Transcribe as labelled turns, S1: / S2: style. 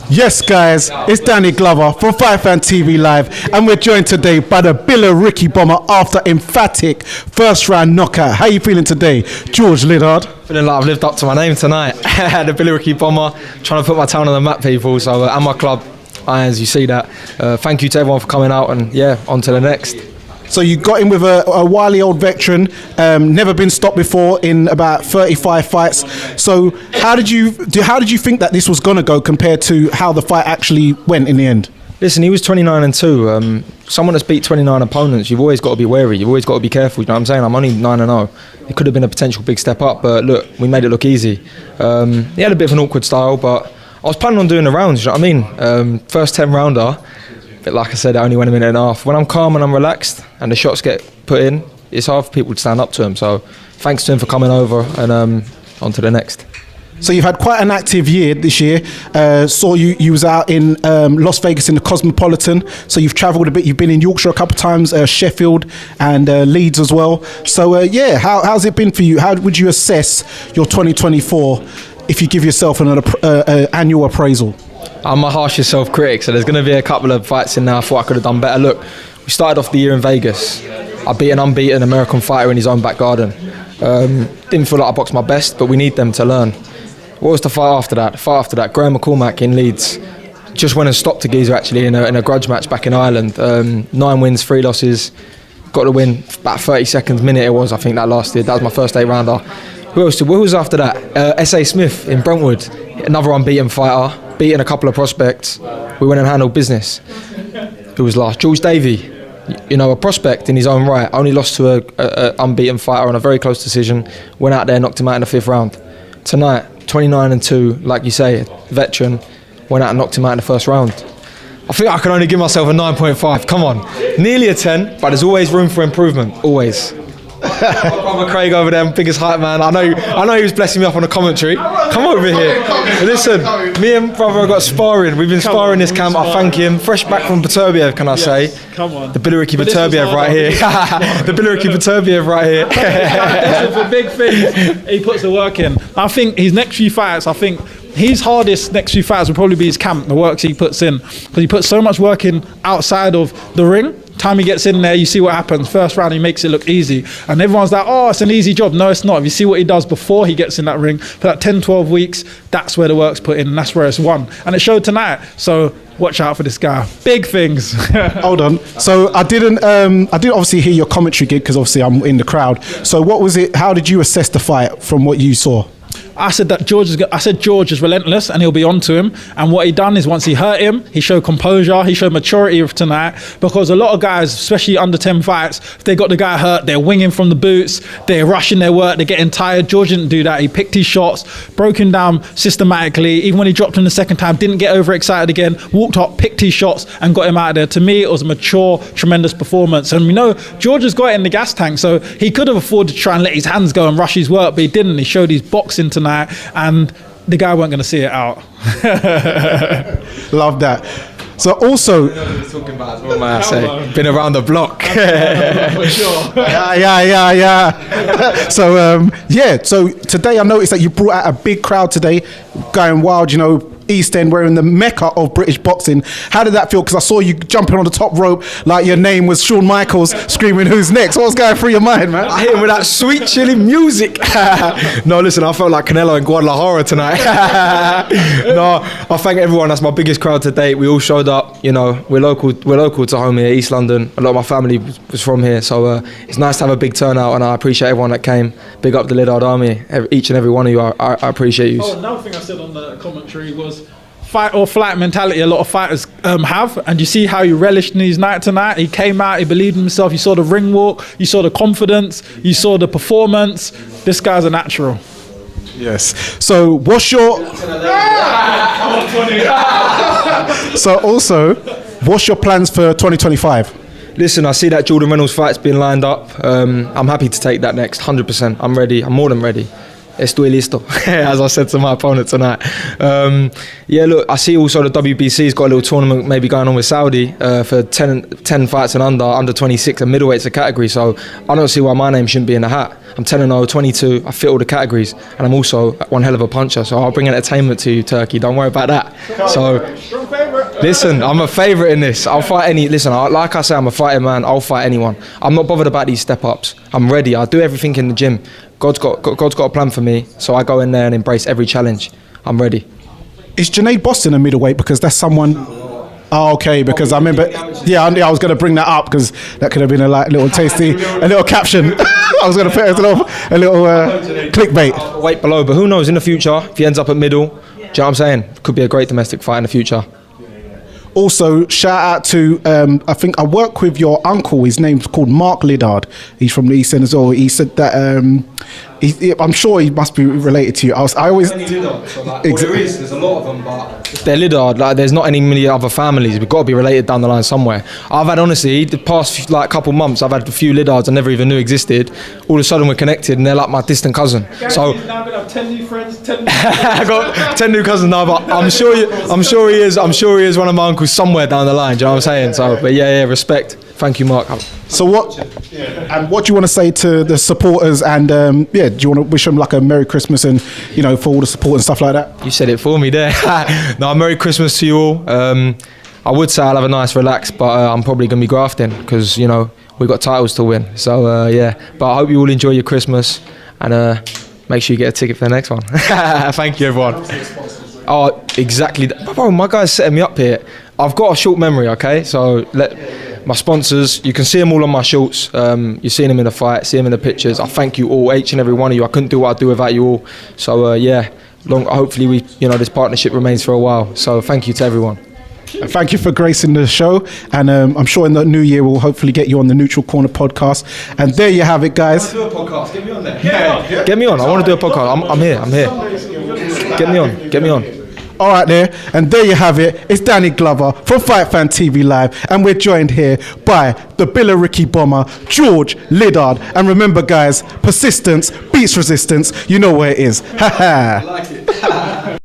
S1: Yes, guys, it's Danny Glover from Fight Fan TV Live, and we're joined today by the Ricky Bomber after emphatic first round knockout. How you feeling today, George Liddard?
S2: Feeling like I've lived up to my name tonight. The Ricky Bomber, trying to put my town on the map, people. So, and my club, as you see that. Thank you to everyone for coming out, and yeah, on to the next.
S1: So you got in with a wily old veteran, never been stopped before in about 35 fights. So how did you think that this was going to go compared to how the fight actually went in the end?
S2: Listen, he was 29-2. Someone that's beat 29 opponents, you've always got to be wary. You've always got to be careful. You know what I'm saying? I'm only 9-0. It could have been a potential big step up, but look, we made it look easy. He had a bit of an awkward style, but I was planning on doing the rounds. You know what I mean? First 10 rounder. But like I said, I only went a minute and a half. When I'm calm and I'm relaxed and the shots get put in, it's hard for people to stand up to him. So thanks to him for coming over, and on to the next.
S1: So you've had quite an active year this year. Saw you was out in Las Vegas in the Cosmopolitan. So you've travelled a bit. You've been in Yorkshire a couple of times, Sheffield and Leeds as well. So yeah, how's it been for you? How would you assess your 2024 if you give yourself an annual appraisal?
S2: I'm a harshest self-critic, so there's going to be a couple of fights in there I thought I could have done better. Look, we started off the year in Vegas. I beat an unbeaten American fighter in his own back garden. Didn't feel like I boxed my best, but we need them to learn. What was the fight after that? The fight after that, Graham McCormack in Leeds. Just went and stopped a geezer actually in a grudge match back in Ireland. 9 wins, 3 losses. Got the win, about 30 seconds, minute it was, I think that lasted. That was my first 8-rounder. Who was after that? S.A. Smith in Brentwood, another unbeaten fighter. Beating a couple of prospects, we went and handled business. Who was last? George Davey, you know, a prospect in his own right, only lost to a unbeaten fighter on a very close decision, went out there, knocked him out in the 5th round. Tonight, 29-2, like you say, veteran, went out and knocked him out in the 1st round. I think I can only give myself a 9.5, come on. Nearly a 10, but there's always room for improvement, always. My brother Craig over there, biggest hype man. I know he was blessing me up on the commentary. Come over here. Listen, me and brother have got sparring. We've been sparring this camp. I thank him. Fresh back from Beterbiev, can I say?
S3: Come on.
S2: The Ricky Beterbiev right here. The Ricky Beterbiev right here.
S3: For big things, he puts the work in. I think his next few fights, his hardest next few fights will probably be his camp, the works he puts in. Because he puts so much work in outside of the ring. Time he gets in there, you see what happens. First round, he makes it look easy. And everyone's like, oh, it's an easy job. No, it's not. If you see what he does before he gets in that ring, for that 10, 12 weeks, that's where the work's put in, and that's where it's won. And it showed tonight. So watch out for this guy. Big things.
S1: Hold on. So I didn't obviously hear your commentary gig because obviously I'm in the crowd. So what was it? How did you assess the fight from what you saw?
S3: I said George is relentless and he'll be on to him. And what he done is once he hurt him, he showed composure, he showed maturity tonight. Because a lot of guys, especially under 10 fights, if they got the guy hurt, they're winging from the boots, they're rushing their work, they're getting tired. George didn't do that. He picked his shots, broke him down systematically. Even when he dropped him the second time, didn't get overexcited again, walked up, picked his shots and got him out of there. To me, it was a mature, tremendous performance. And we know George has got it in the gas tank, so he could have afforded to try and let his hands go and rush his work, but he didn't. He showed his boxing tonight, and the guy weren't going to see it out.
S1: Love that. So also,
S2: talking about what may I say? Been around the block.
S3: For sure.
S1: yeah. So today I noticed that you brought out a big crowd today, going wild. You know, East End, we're in the mecca of British boxing. How did that feel? Because I saw you jumping on the top rope like your name was Shawn Michaels, screaming, "Who's next?" What was going through your mind, man?
S2: I hit him with that sweet, chilling music. No, listen, I felt like Canelo in Guadalajara tonight. No, I thank everyone. That's my biggest crowd to date. We all showed up. You know, we're local to home here, East London. A lot of my family was from here, so it's nice to have a big turnout, and I appreciate everyone that came. Big up the Liddard Army, each and every one of you. I appreciate you.
S3: Oh, another thing I said on the commentary was fight or flight mentality a lot of fighters have, and you see how he relished in his night tonight. He came out, he believed in himself, you saw the ring walk, you saw the confidence, you saw the performance. This guy's a natural.
S1: Yes. So what's your what's your plans for 2025?
S2: Listen, I see that Jordan Reynolds fight's been lined up. I'm happy to take that next, 100%. I'm ready, I'm more than ready. estoy listo, as I said to my opponent tonight. Yeah, look, I see also the WBC's got a little tournament maybe going on with Saudi for 10 fights and under 26, and middleweight's a category, so I don't see why my name shouldn't be in the hat. I'm 10-0, 22, I fit all the categories, and I'm also one hell of a puncher, so I'll bring entertainment to you, Turkey, don't worry about that. So, listen, I'm a favourite in this. I'll fight like I say, I'm a fighting man, I'll fight anyone. I'm not bothered about these step-ups. I'm ready, I'll do everything in the gym. God's got a plan for me, so I go in there and embrace every challenge. I'm ready.
S1: Is Junaid Boston a middleweight? Because that's someone... Oh, okay, because I remember... Yeah, I was going to bring that up because that could have been a little tasty, a little caption. I was going to put a little clickbait.
S2: Weight below, but who knows, in the future, if he ends up at middle, do you know what I'm saying? Could be a great domestic fight in the future.
S1: Also, shout out to, I think I work with your uncle. His name's called Mark Liddard. He's from the East End as well. He said that, I'm sure he must be related to you. I always...
S2: There's a lot of them, but... They're Liddard, like there's not any many other families. We've got to be related down the line somewhere. I've had, honestly, the past couple months, I've had a few Liddards I never even knew existed. All of a sudden we're connected and they're like my distant cousin. So...
S3: Now I'm going to have 10 new friends, 10 new
S2: I got 10 new cousins now, but I'm sure he is one of my uncles somewhere down the line, do you know what I'm saying? So, but yeah, respect. Thank you, Mark.
S1: So what do you want to say to the supporters, and do you want to wish them like a Merry Christmas and, for all the support and stuff like that?
S2: You said it for me there. No, Merry Christmas to you all. I would say I'll have a nice relax, but I'm probably going to be grafting because, we've got titles to win. So, but I hope you all enjoy your Christmas and make sure you get a ticket for the next one. Thank you, everyone. Oh, exactly. Bro, my guy's setting me up here. I've got a short memory, okay? So my sponsors, you can see them all on my shorts. You've seen them in the fight, see them in the pictures. I thank you all, each and every one of you. I couldn't do what I do without you all. So hopefully this partnership remains for a while. So thank you to everyone.
S1: Thank you for gracing the show, and I'm sure in the new year we'll hopefully get you on the Neutral Corner podcast. And there you have it, guys.
S2: I want to do a podcast. Get me on there. Get me on. I want to do a podcast. I'm here. Get me on.
S1: All right, and there you have it. It's Danny Glover from Fight Fan TV Live, and we're joined here by the Billericay bomber, George Liddard. And remember, guys, persistence beats resistance. You know where it is. Ha ha. I like it.